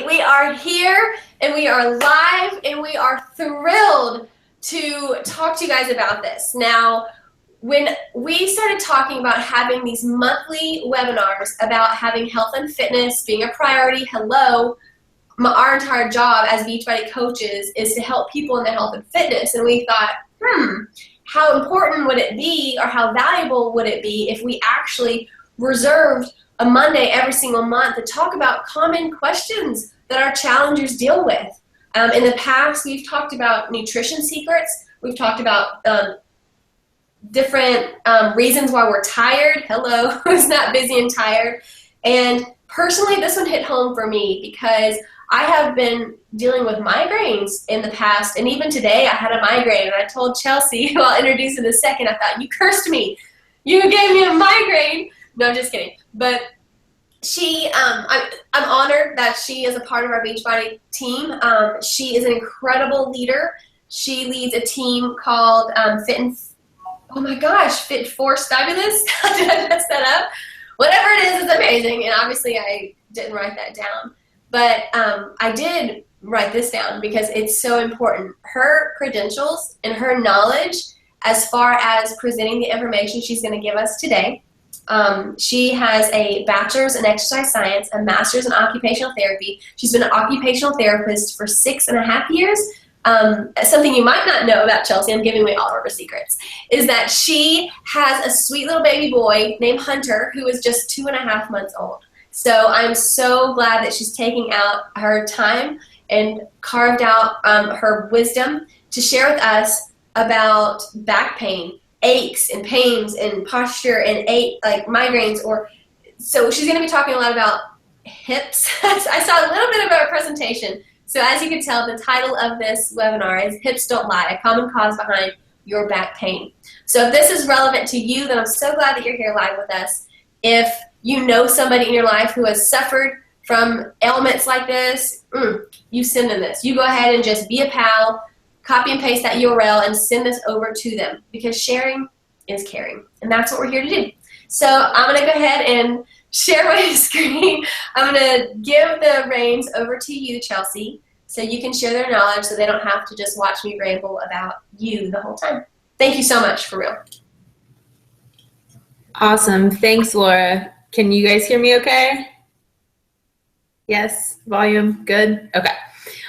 we are here and we are live and we are thrilled to talk to you guys about this. Now, when we started talking about having these monthly webinars about having health and fitness being a priority, our entire job as Beachbody coaches is to help people in their health and fitness. And we thought, how important would it be, or how valuable would it be if we actually reserved a Monday every single month to talk about common questions that our challengers deal with. In the past, we've talked about nutrition secrets. We've talked about different reasons why we're tired. Hello, who's not busy and tired? And personally, this one hit home for me because I have been dealing with migraines in the past, and even today I had a migraine, and I told Chelsea, who I'll introduce in a second, I thought, you cursed me. You gave me a migraine. No, just kidding. But she, I'm honored that she is a part of our Beachbody team. She is an incredible leader. She leads a team called Fit Force Fabulous. Did I mess that up? Whatever it is, it's amazing. And obviously I didn't write that down. But I did write this down because it's so important. Her credentials and her knowledge as far as presenting the information she's going to give us today. She has a bachelor's in exercise science, a master's in occupational therapy. She's been an occupational therapist for 6.5 years. Something you might not know about Chelsea, I'm giving away all of her secrets, is that she has a sweet little baby boy named Hunter who is just 2.5 months old. So I'm so glad that she's taking out her time and carved out her wisdom to share with us about back pain, aches and pains and posture and like migraines. So she's going to be talking a lot about hips. I saw a little bit of her presentation. So as you can tell, the title of this webinar is Hips Don't Lie, a common cause behind your back pain. So if this is relevant to you, then I'm so glad that you're here live with us. If you know somebody in your life who has suffered from ailments like this, you send them this. You go ahead and just be a pal, copy and paste that URL and send this over to them, because sharing is caring, and that's what we're here to do. So I'm going to go ahead and share my screen. I'm going to give the reins over to you, Chelsea, so you can share their knowledge so they don't have to just watch me ramble about you the whole time. Thank you so much, for real. Awesome. Thanks, Laura. Can you guys hear me okay? Yes? Volume? Good? Okay.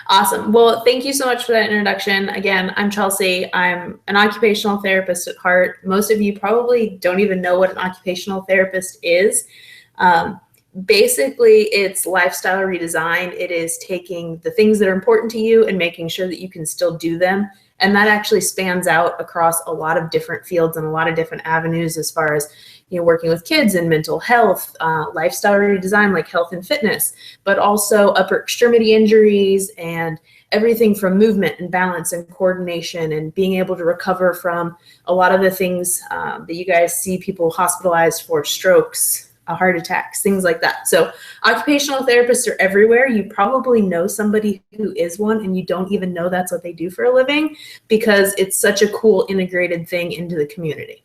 Awesome. Well, thank you so much for that introduction. Again, I'm Chelsea. I'm an occupational therapist at heart. Most of you probably don't even know what an occupational therapist is. Basically, it's lifestyle redesign. It is taking the things that are important to you and making sure that you can still do them. And that actually spans out across a lot of different fields and a lot of different avenues as far as, working with kids and mental health, lifestyle redesign like health and fitness, but also upper extremity injuries and everything from movement and balance and coordination and being able to recover from a lot of the things that you guys see people hospitalized for, strokes, heart attacks, things like that. So occupational therapists are everywhere. You probably know somebody who is one and you don't even know that's what they do for a living, because it's such a cool integrated thing into the community.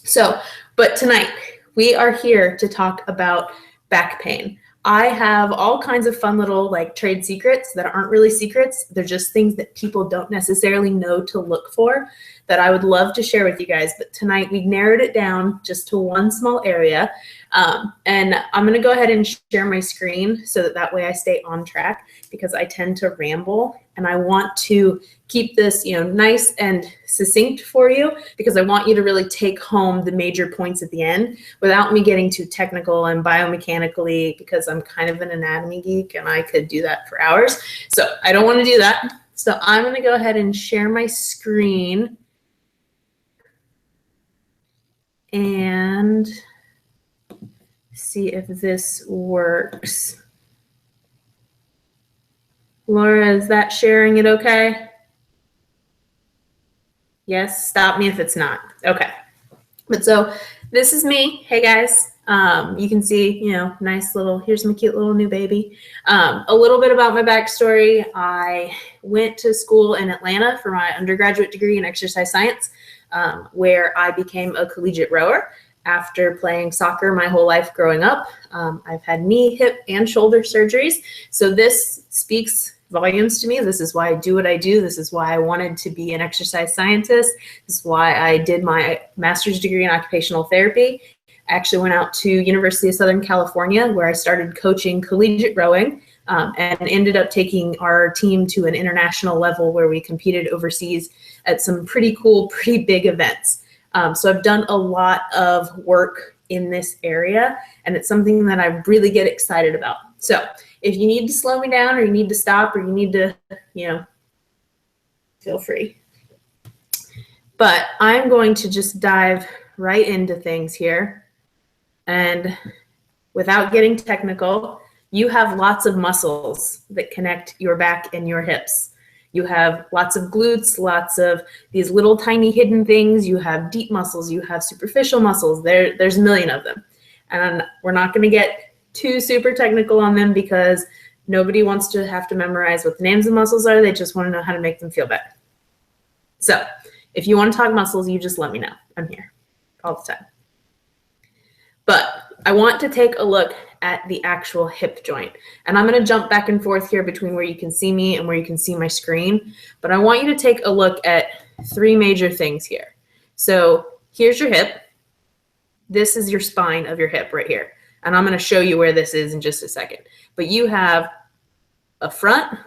So, but tonight we are here to talk about back pain. I have all kinds of fun little trade secrets that aren't really secrets. They're just things that people don't necessarily know to look for that I would love to share with you guys. But tonight we narrowed it down just to one small area. And I'm going to go ahead and share my screen so that way I stay on track, because I tend to ramble and I want to keep this, nice and succinct for you, because I want you to really take home the major points at the end without me getting too technical and biomechanically, because I'm kind of an anatomy geek and I could do that for hours. So I don't want to do that. So I'm going to go ahead and share my screen and see if this works. Laura, is that sharing it okay? Yes, stop me if it's not. Okay. But so this is me. Hey guys. You can see, nice little, here's my cute little new baby. A little bit about my backstory. I went to school in Atlanta for my undergraduate degree in exercise science, where I became a collegiate rower. after playing soccer my whole life growing up. I've had knee, hip, and shoulder surgeries. So this speaks volumes to me. This is why I do what I do. This is why I wanted to be an exercise scientist. This is why I did my master's degree in occupational therapy. I actually went out to University of Southern California, where I started coaching collegiate rowing, and ended up taking our team to an international level where we competed overseas at some pretty cool, pretty big events. So I've done a lot of work in this area, and it's something that I really get excited about. So if you need to slow me down, or you need to stop, or you need to, feel free. But I'm going to just dive right into things here. And without getting technical, you have lots of muscles that connect your back and your hips. You have lots of glutes, lots of these little tiny hidden things. You have deep muscles, you have superficial muscles. There's a million of them. And we're not going to get too super technical on them because nobody wants to have to memorize what the names of muscles are. They just want to know how to make them feel better. So if you want to talk muscles, you just let me know. I'm here all the time. But I want to take a look at the actual hip joint. And I'm going to jump back and forth here between where you can see me and where you can see my screen. But I want you to take a look at three major things here. So here's your hip. This is your spine of your hip right here. And I'm going to show you where this is in just a second. But you have a front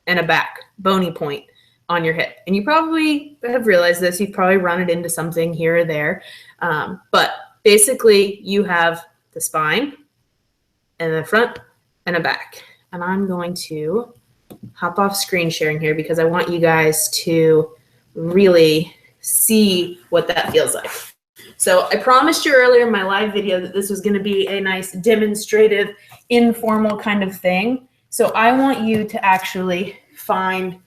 and a back bony point on your hip. And you probably have realized this. You've probably run it into something here or there. But basically, you have the spine and the front and a back. And I'm going to hop off screen sharing here because I want you guys to really see what that feels like. So I promised you earlier in my live video that this was going to be a nice demonstrative, informal kind of thing. So I want you to actually find,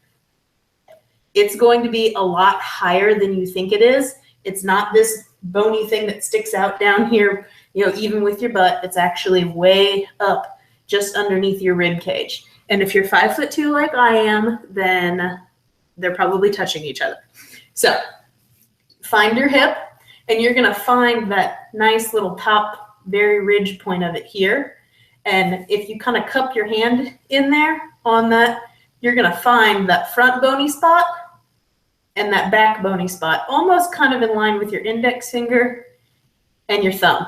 it's going to be a lot higher than you think it is. It's not this bony thing that sticks out down here, even with your butt. It's actually way up just underneath your rib cage. And if you're 5'2" like I am, then they're probably touching each other. So find your hip, and you're going to find that nice little top, very ridge point of it here. And if you kind of cup your hand in there on that, you're going to find that front bony spot and that back bony spot, almost kind of in line with your index finger and your thumb.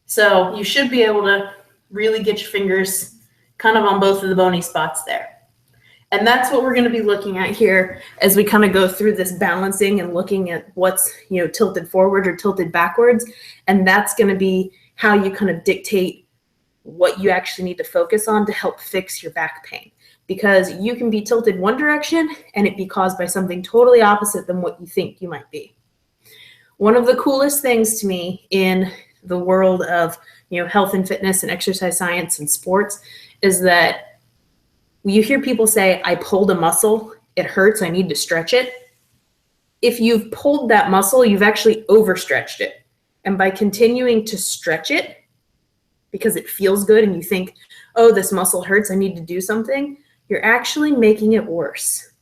So you should be able to really get your fingers kind of on both of the bony spots there. And that's what we're going to be looking at here as we kind of go through this balancing and looking at what's, tilted forward or tilted backwards. And that's going to be how you kind of dictate what you actually need to focus on to help fix your back pain. Because you can be tilted one direction and it be caused by something totally opposite than what you think you might be. One of the coolest things to me in the world of, health and fitness and exercise science and sports is that you hear people say, I pulled a muscle, it hurts, I need to stretch it. If you've pulled that muscle, you've actually overstretched it. And by continuing to stretch it, because it feels good and you think, oh, this muscle hurts, I need to do something, you're actually making it worse.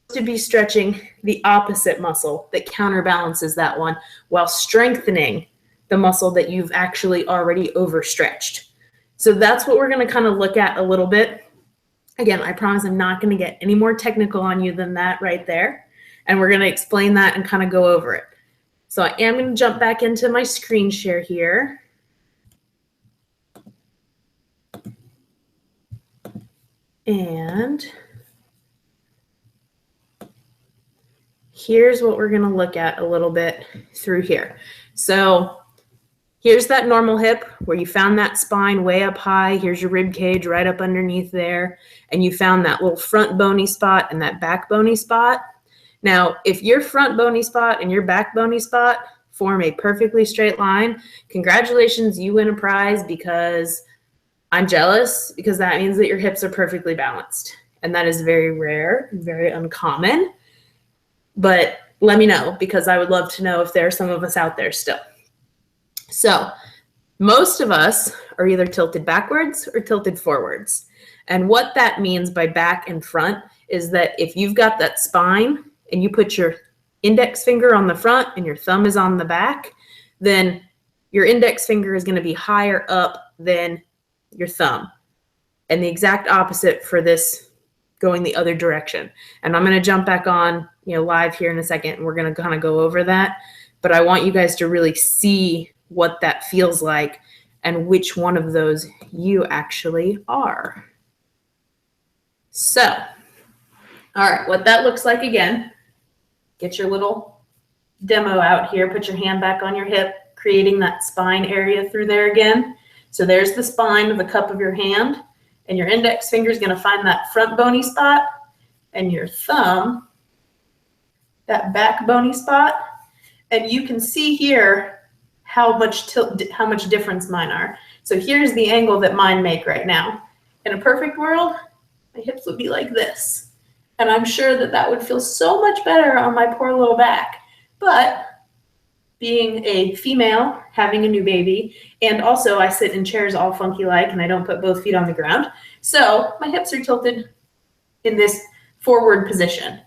To be stretching the opposite muscle that counterbalances that one while strengthening the muscle that you've actually already overstretched. So that's what we're going to kind of look at a little bit. Again, I promise I'm not going to get any more technical on you than that right there. And we're going to explain that and kind of go over it. So I am going to jump back into my screen share here. And here's what we're going to look at a little bit through here. So here's that normal hip where you found that spine way up high. Here's your rib cage right up underneath there. And you found that little front bony spot and that back bony spot. Now, if your front bony spot and your back bony spot form a perfectly straight line, congratulations, you win a prize, because I'm jealous, because that means that your hips are perfectly balanced. And that is very rare, very uncommon. But let me know, because I would love to know if there are some of us out there still. So most of us are either tilted backwards or tilted forwards. And what that means by back and front is that if you've got that spine and you put your index finger on the front and your thumb is on the back, then your index finger is going to be higher up than your thumb. And the exact opposite for this going the other direction. And I'm going to jump back on, live here in a second, and we're going to kind of go over that. But I want you guys to really see what that feels like and which one of those you actually are. So, all right, what that looks like again, get your little demo out here, put your hand back on your hip, creating that spine area through there again. So there's the spine of the cup of your hand, and your index finger is going to find that front bony spot, and your thumb, that back bony spot. And you can see here how much difference mine are. So here's the angle that mine make right now. In a perfect world, my hips would be like this. And I'm sure that that would feel so much better on my poor little back. But being a female, having a new baby, and also I sit in chairs all funky like, and I don't put both feet on the ground. So my hips are tilted in this forward position.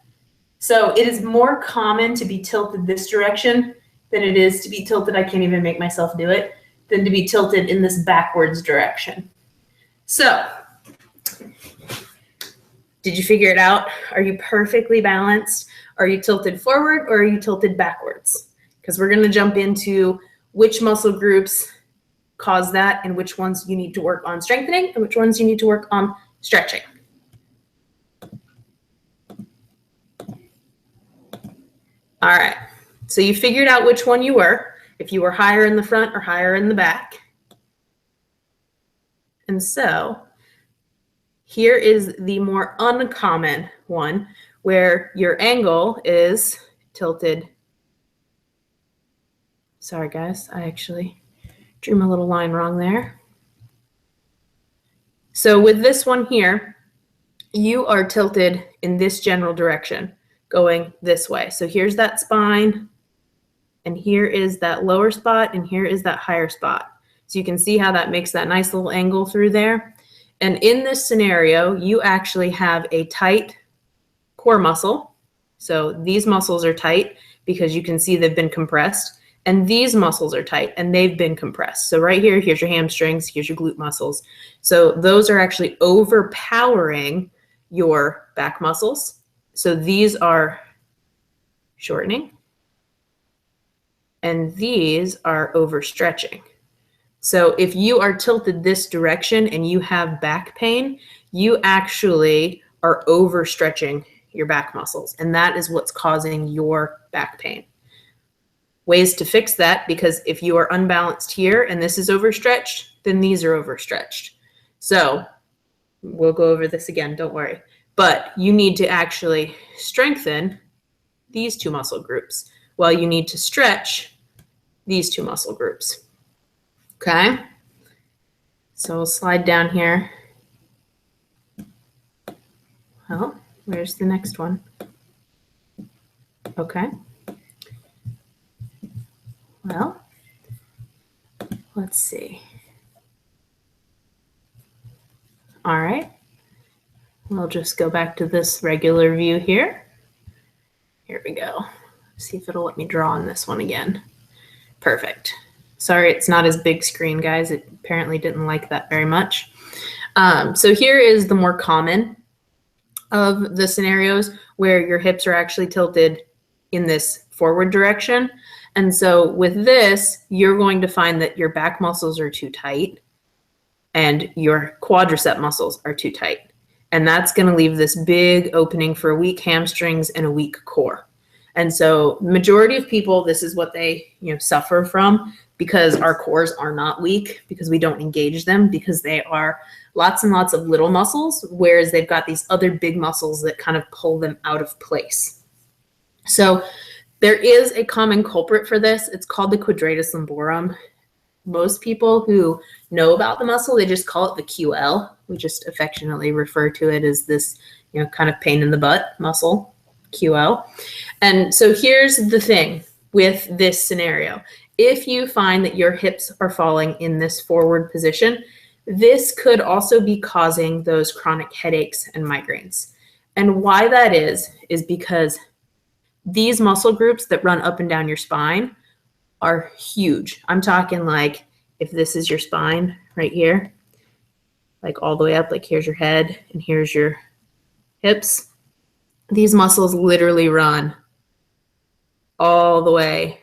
So it is more common to be tilted this direction than it is to be tilted, I can't even make myself do it, than to be tilted in this backwards direction. So, did you figure it out? Are you perfectly balanced? Are you tilted forward or are you tilted backwards? Because we're going to jump into which muscle groups cause that and which ones you need to work on strengthening and which ones you need to work on stretching. All right, so you figured out which one you were, if you were higher in the front or higher in the back. And so here is the more uncommon one where your angle is tilted. Sorry guys, I actually drew my little line wrong there. So with this one here, you are tilted in this general direction, going this way. So here's that spine, and here is that lower spot, and here is that higher spot. So you can see how that makes that nice little angle through there. And in this scenario, you actually have a tight core muscle. So these muscles are tight because you can see they've been compressed. And these muscles are tight and they've been compressed. So right here, here's your hamstrings, here's your glute muscles. So those are actually overpowering your back muscles. So these are shortening and these are overstretching. So if you are tilted this direction and you have back pain, you actually are overstretching your back muscles. And that is what's causing your back pain. Ways to fix that, because if you are unbalanced here and this is overstretched, then these are overstretched. So we'll go over this again, don't worry. But you need to actually strengthen these two muscle groups while you need to stretch these two muscle groups. Okay? So we'll slide down here. Well, where's the next one? Okay. Well, let's see. All right. We'll just go back to this regular view here. Here we go. See if it'll let me draw on this one again. Perfect. Sorry, it's not as big screen, guys. It apparently didn't like that very much. So here is the more common of the scenarios where your hips are actually tilted in this forward direction. And so with this, you're going to find that your back muscles are too tight and your quadricep muscles are too tight. And that's going to leave this big opening for weak hamstrings and a weak core. And so majority of people, this is what they suffer from, because our cores are not weak, because we don't engage them, because they are lots and lots of little muscles, whereas they've got these other big muscles that kind of pull them out of place. So there is a common culprit for this. It's called the Quadratus Lumborum. Most people who know about the muscle, they just call it the QL. We just affectionately refer to it as this, kind of pain in the butt muscle, QL. And so here's the thing with this scenario. If you find that your hips are falling in this forward position, this could also be causing those chronic headaches and migraines. And why that is because these muscle groups that run up and down your spine are huge. I'm talking like if this is your spine right here, like all the way up, like here's your head and here's your hips. These muscles literally run all the way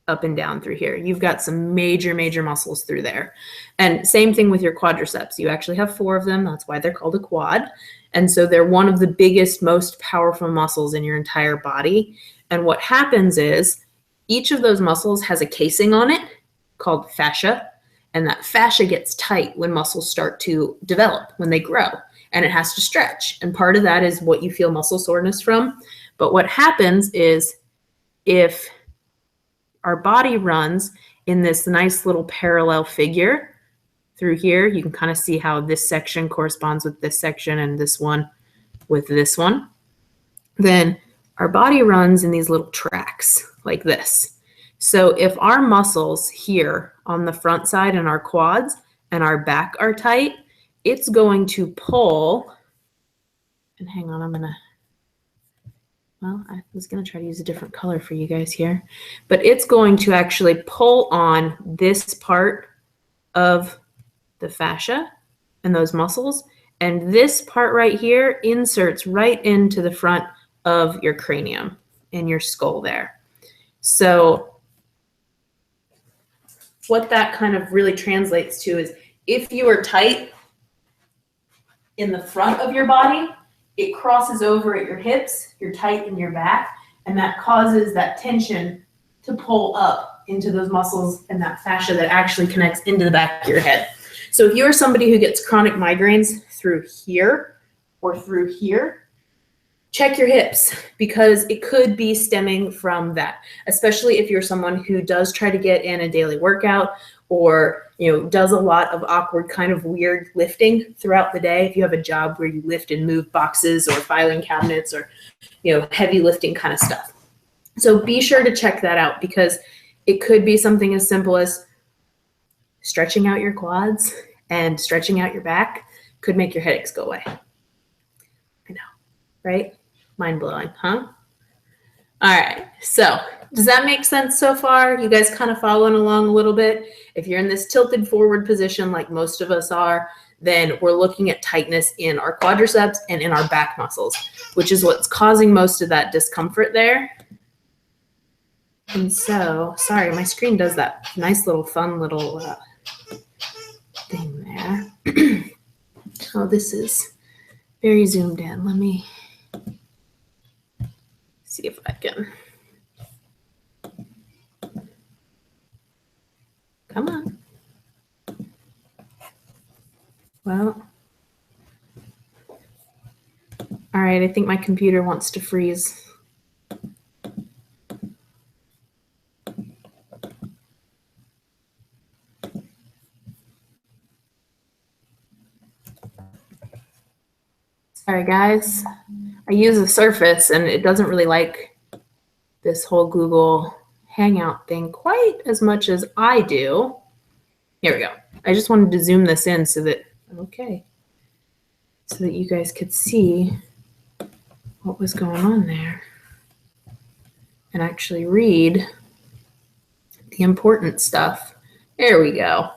up and down through here. You've got some major, major muscles through there. And same thing with your quadriceps. You actually have 4 of them. That's why they're called a quad. And so they're one of the biggest, most powerful muscles in your entire body. And what happens is each of those muscles has a casing on it called fascia. And that fascia gets tight when muscles start to develop, when they grow, and it has to stretch. And part of that is what you feel muscle soreness from. But what happens is if our body runs in this nice little parallel figure through here, you can kind of see how this section corresponds with this section and this one with this one. Then our body runs in these little tracks like this. So if our muscles here on the front side and our quads and our back are tight, it's going to pull, and hang on, I was going to try to use a different color for you guys here, but it's going to actually pull on this part of the fascia and those muscles, and this part right here inserts right into the front of your cranium in your skull there. So what that kind of really translates to is if you are tight in the front of your body, it crosses over at your hips, you're tight in your back, and that causes that tension to pull up into those muscles and that fascia that actually connects into the back of your head. So if you're somebody who gets chronic migraines through here or through here, check your hips, because it could be stemming from that, especially if you're someone who does try to get in a daily workout or does a lot of awkward kind of weird lifting throughout the day. If you have a job where you lift and move boxes or filing cabinets or heavy lifting kind of stuff. So be sure to check that out, because it could be something as simple as stretching out your quads and stretching out your back could make your headaches go away. I know, right? Mind-blowing, huh? All right, so does that make sense so far? You guys kind of following along a little bit? If you're in this tilted forward position like most of us are, then we're looking at tightness in our quadriceps and in our back muscles, which is what's causing most of that discomfort there. And so, sorry, my screen does that nice little fun little thing there. Oh, this is very zoomed in. Let me see if I can. Come on. Well, all right, I think my computer wants to freeze. Sorry, guys. I use a Surface, and it doesn't really like this whole Google Hangout thing quite as much as I do. Here we go. I just wanted to zoom this in so that, so that you guys could see what was going on there and actually read the important stuff. There we go.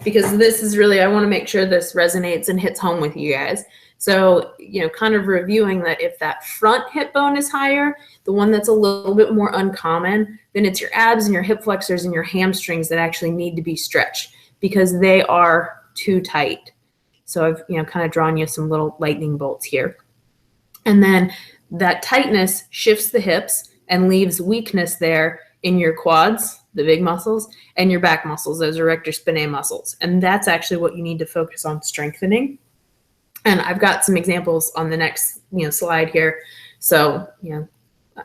Because this is really, I want to make sure this resonates and hits home with you guys. So, kind of reviewing that if that front hip bone is higher, the one that's a little bit more uncommon, then it's your abs and your hip flexors and your hamstrings that actually need to be stretched because they are too tight. So I've, kind of drawn you some little lightning bolts here. And then that tightness shifts the hips and leaves weakness there in your quads, the big muscles, and your back muscles, those erector spinae muscles. And that's actually what you need to focus on strengthening. And I've got some examples on the next, slide here. So,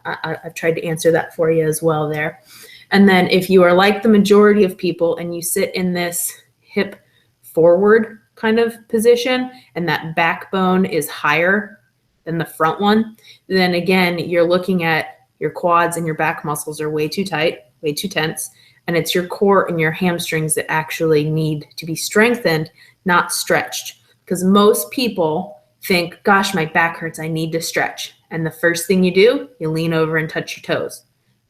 I've tried to answer that for you as well there. And then if you are like the majority of people and you sit in this hip forward kind of position and that backbone is higher than the front one, then again, you're looking at your quads and your back muscles are way too tight, way too tense. And it's your core and your hamstrings that actually need to be strengthened, not stretched. Because most people think, gosh, my back hurts, I need to stretch. And the first thing you do, you lean over and touch your toes,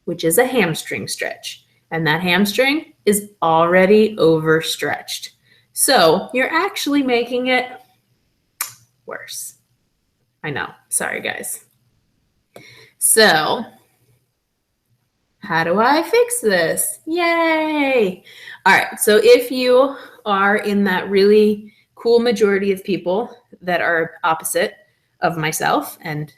which is a hamstring stretch. And that hamstring is already overstretched. So you're actually making it worse. I know. Sorry, guys. So how do I fix this? Yay! All right. So if you are in that really cool majority of people that are opposite of myself and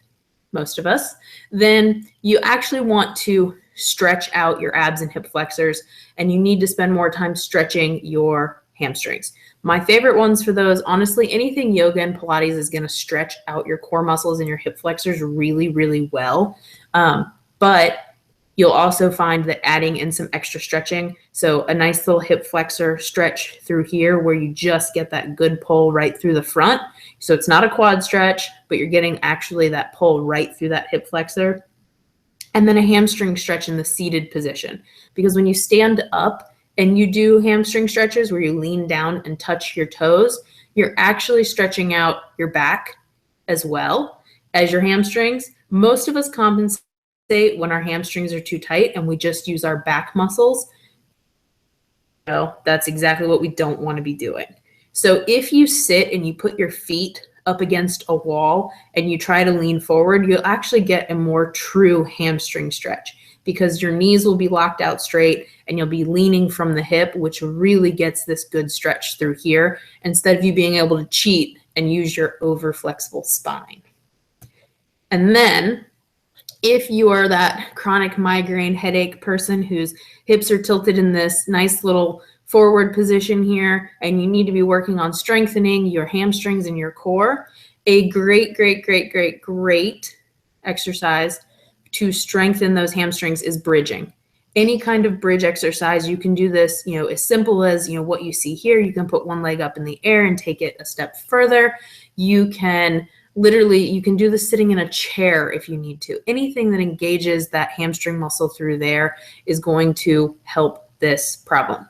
most of us, then you actually want to stretch out your abs and hip flexors, and you need to spend more time stretching your hamstrings. My favorite ones for those, honestly, anything yoga and Pilates is going to stretch out your core muscles and your hip flexors really, really well. But you'll also find that adding in some extra stretching, so a nice little hip flexor stretch through here where you just get that good pull right through the front. So it's not a quad stretch, but you're getting actually that pull right through that hip flexor. And then a hamstring stretch in the seated position. Because when you stand up and you do hamstring stretches where you lean down and touch your toes, you're actually stretching out your back as well as your hamstrings. Most of us compensate when our hamstrings are too tight and we just use our back muscles. No, that's exactly what we don't want to be doing. So if you sit and you put your feet up against a wall and you try to lean forward, you'll actually get a more true hamstring stretch because your knees will be locked out straight and you'll be leaning from the hip, which really gets this good stretch through here instead of you being able to cheat and use your over flexible spine. And then if you are that chronic migraine headache person whose hips are tilted in this nice little forward position here, and you need to be working on strengthening your hamstrings and your core, a great exercise to strengthen those hamstrings is bridging. Any kind of bridge exercise, you can do this, as simple as, what you see here. You can put one leg up in the air and take it a step further. You can do this sitting in a chair if you need to. Anything that engages that hamstring muscle through there is going to help this problem.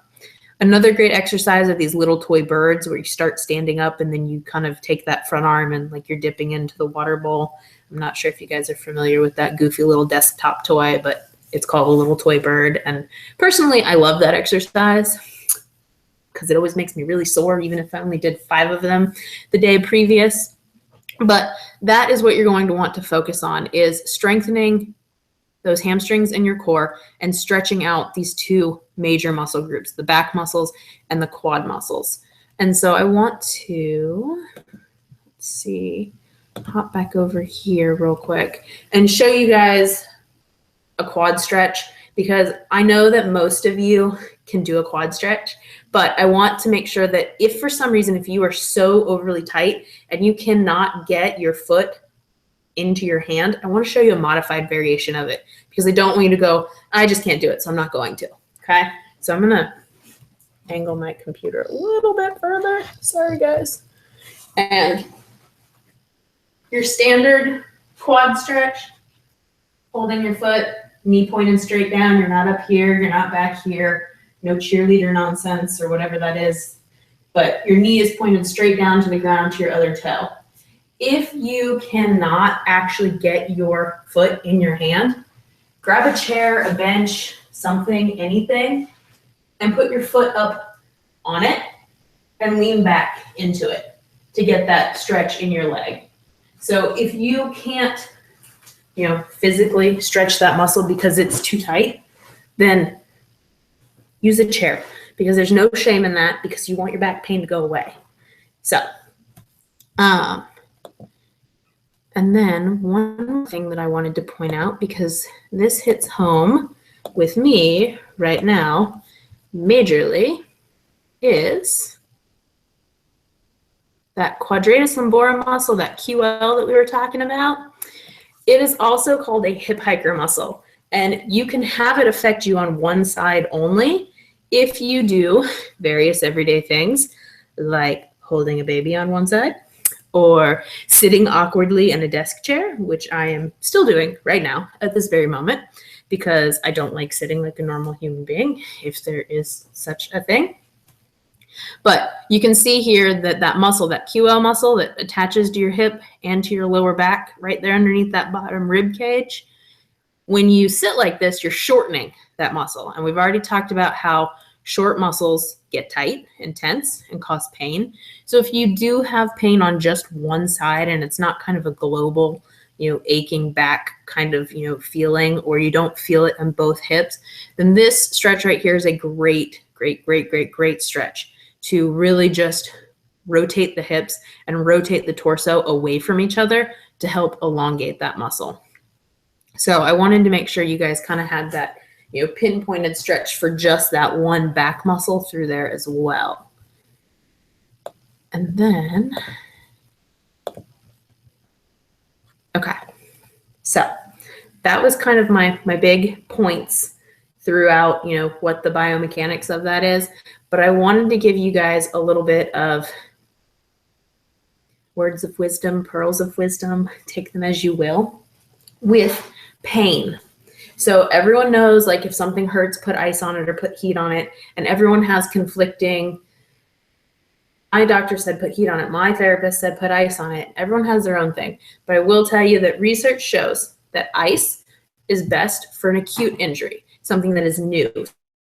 Another great exercise are these little toy birds where you start standing up and then you kind of take that front arm and like you're dipping into the water bowl. I'm not sure if you guys are familiar with that goofy little desktop toy, but it's called a little toy bird. And personally, I love that exercise because it always makes me really sore, even if I only did 5 of them the day previous. But that is what you're going to want to focus on, is strengthening those hamstrings in your core and stretching out these 2 major muscle groups, the back muscles and the quad muscles. And so I want to, hop back over here real quick and show you guys a quad stretch, because I know that most of you can do a quad stretch, but I want to make sure that if for some reason, if you are so overly tight and you cannot get your foot into your hand, I want to show you a modified variation of it, because I don't want you to go, I just can't do it, so I'm not going to. Okay, so I'm gonna angle my computer a little bit further. Sorry, guys. And your standard quad stretch, holding your foot, knee pointed straight down. You're not up here, you're not back here. No cheerleader nonsense or whatever that is, but your knee is pointed straight down to the ground to your other toe. If you cannot actually get your foot in your hand, grab a chair, a bench, something, anything, and put your foot up on it and lean back into it to get that stretch in your leg. So if you can't, physically stretch that muscle because it's too tight, then use a chair, because there's no shame in that, because you want your back pain to go away. So, and then one thing that I wanted to point out, because this hits home with me right now majorly, is that quadratus lumborum muscle, that QL that we were talking about. It is also called a hip hiker muscle, and you can have it affect you on one side only if you do various everyday things like holding a baby on one side, or sitting awkwardly in a desk chair, which I am still doing right now at this very moment, because I don't like sitting like a normal human being, if there is such a thing. But you can see here that that muscle, that QL muscle that attaches to your hip and to your lower back, right there underneath that bottom rib cage, when you sit like this, you're shortening that muscle. And we've already talked about how short muscles get tight and tense and cause pain. So if you do have pain on just one side and it's not kind of a global, aching back kind of, feeling, or you don't feel it on both hips, then this stretch right here is a great stretch to really just rotate the hips and rotate the torso away from each other to help elongate that muscle. So I wanted to make sure you guys kind of had that, pinpointed stretch for just that one back muscle through there as well. And then, okay, so that was kind of my big points throughout, what the biomechanics of that is. But I wanted to give you guys a little bit of words of wisdom, pearls of wisdom, take them as you will, with pain. So everyone knows, like, if something hurts, put ice on it or put heat on it. And everyone has conflicting, my doctor said put heat on it. My therapist said put ice on it. Everyone has their own thing. But I will tell you that research shows that ice is best for an acute injury, something that is new,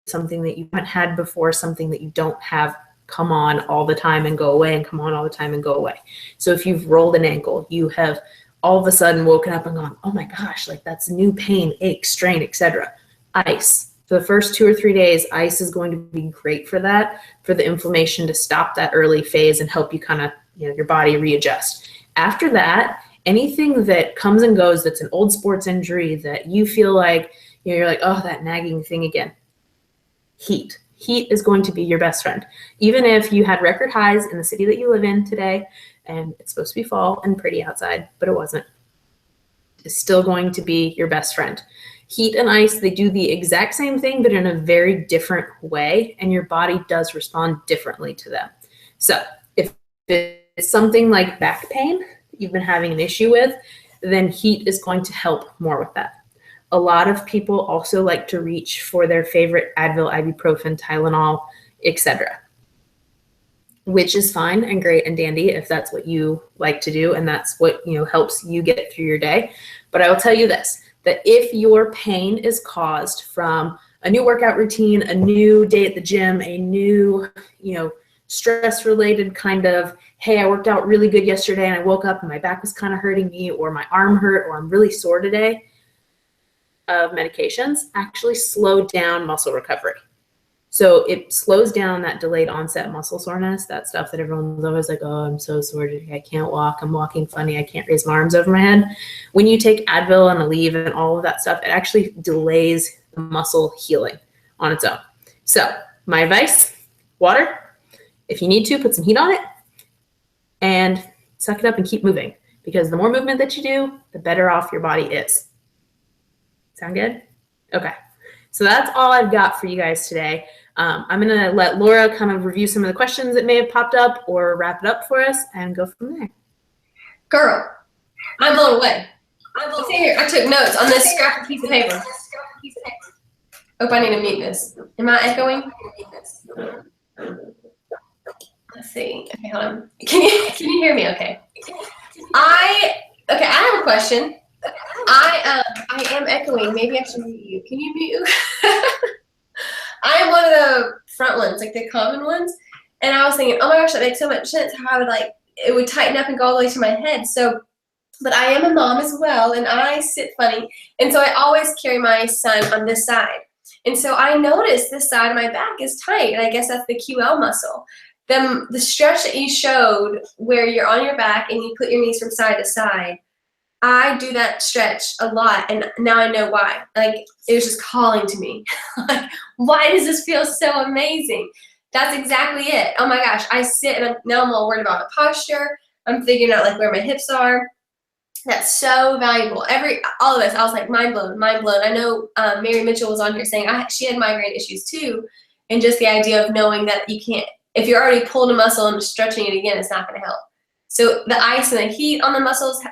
something that you haven't had before, something that you don't have come on all the time and go away and come on all the time and go away. So if you've rolled an ankle, you have all of a sudden woken up and gone, oh my gosh, like that's new pain, ache, strain, etc. Ice. For the first 2 or 3 days, ice is going to be great for that, for the inflammation to stop that early phase and help you kind of, your body readjust. After that, anything that comes and goes that's an old sports injury that you feel like, you're like, oh, that nagging thing again. Heat. Heat is going to be your best friend. Even if you had record highs in the city that you live in today, and it's supposed to be fall and pretty outside, but it wasn't, it's still going to be your best friend. Heat and ice, they do the exact same thing, but in a very different way, and your body does respond differently to them. So if it's something like back pain that you've been having an issue with, then heat is going to help more with that. A lot of people also like to reach for their favorite Advil, ibuprofen, Tylenol, etc., which is fine and great and dandy if that's what you like to do and that's what helps you get through your day. But I will tell you this, that if your pain is caused from a new workout routine, a new day at the gym, a new stress-related kind of, hey, I worked out really good yesterday and I woke up and my back was kind of hurting me, or my arm hurt, or I'm really sore today, of medications actually slow down muscle recovery. So it slows down that delayed onset muscle soreness, that stuff that everyone's always like, oh, I'm so sore today, I can't walk, I'm walking funny, I can't raise my arms over my head. When you take Advil and Aleve and all of that stuff, it actually delays the muscle healing on its own. So my advice, water. If you need to, put some heat on it and suck it up and keep moving, because the more movement that you do, the better off your body is. Sound good? Okay. So that's all I've got for you guys today. I'm going to let Laura kind of review some of the questions that may have popped up or wrap it up for us and go from there. Girl, I'm blown away. See here, I took notes on this scrappy piece of paper. Hope I need to mute this. Am I echoing? Let's see. Okay, hold on. Can you hear me okay? I have a question. I am echoing. Maybe I should mute you. Can you mute? I am one of the front ones, like the common ones. And I was thinking, oh my gosh, that makes so much sense how I would it would tighten up and go all the way to my head. So, but I am a mom as well, and I sit funny. And so I always carry my son on this side. And so I noticed this side of my back is tight, and I guess that's the QL muscle. The stretch that you showed where you're on your back and you put your knees from side to side, I do that stretch a lot, and now I know why. Like, it was just calling to me. Like, why does this feel so amazing? That's exactly it. Oh my gosh, I sit and now I'm all worried about my posture. I'm figuring out like where my hips are. That's so valuable. All of us, I was like mind blown. I know Mary Mitchell was on here saying she had migraine issues too, and just the idea of knowing that you can't, if you're already pulled a muscle and stretching it again, it's not going to help. So the ice and the heat on the muscles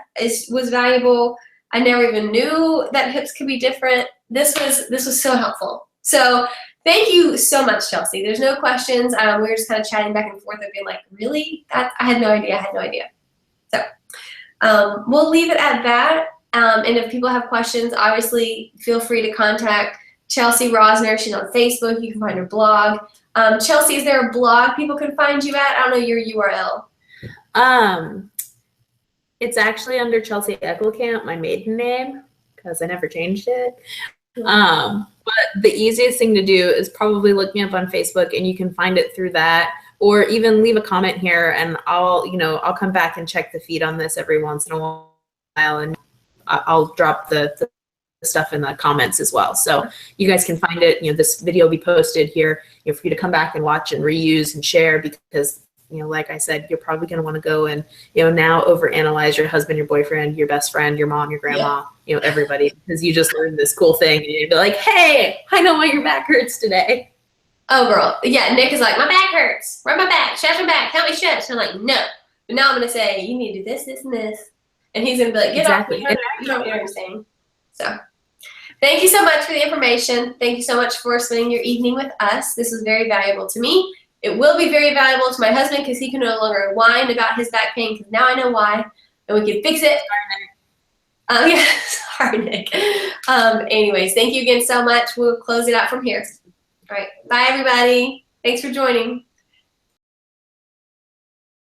was valuable. I never even knew that hips could be different. This was so helpful. So thank you so much, Chelsea. There's no questions. We were just kind of chatting back and forth and being like, really? I had no idea. I had no idea. So we'll leave it at that. And if people have questions, obviously feel free to contact Chelsea Rosner. She's on Facebook. You can find her blog. Chelsea, is there a blog people can find you at? I don't know your URL. It's actually under Chelsea Eckelkamp, my maiden name, because I never changed it. But the easiest thing to do is probably look me up on Facebook, and you can find it through that, or even leave a comment here, and I'll come back and check the feed on this every once in a while, and I'll drop the stuff in the comments as well. So you guys can find it. This video will be posted here, for you to come back and watch and reuse and share, because like I said, you're probably going to want to go and, now overanalyze your husband, your boyfriend, your best friend, your mom, your grandma, everybody, because you just learned this cool thing, and you'd be like, hey, I know why your back hurts today. Oh, girl. Yeah, Nick is like, my back hurts. Rub my back. Stretch my back. Help me stretch. And I'm like, no. But now I'm going to say, you need to do this, this, and this. And he's going to be like, get off me. You don't know what I'm saying. So thank you so much for the information. Thank you so much for spending your evening with us. This was very valuable to me. It will be very valuable to my husband, because he can no longer whine about his back pain, because now I know why, and we can fix it. Yeah, sorry, Nick. Anyways, thank you again so much. We'll close it out from here. All right. Bye, everybody. Thanks for joining.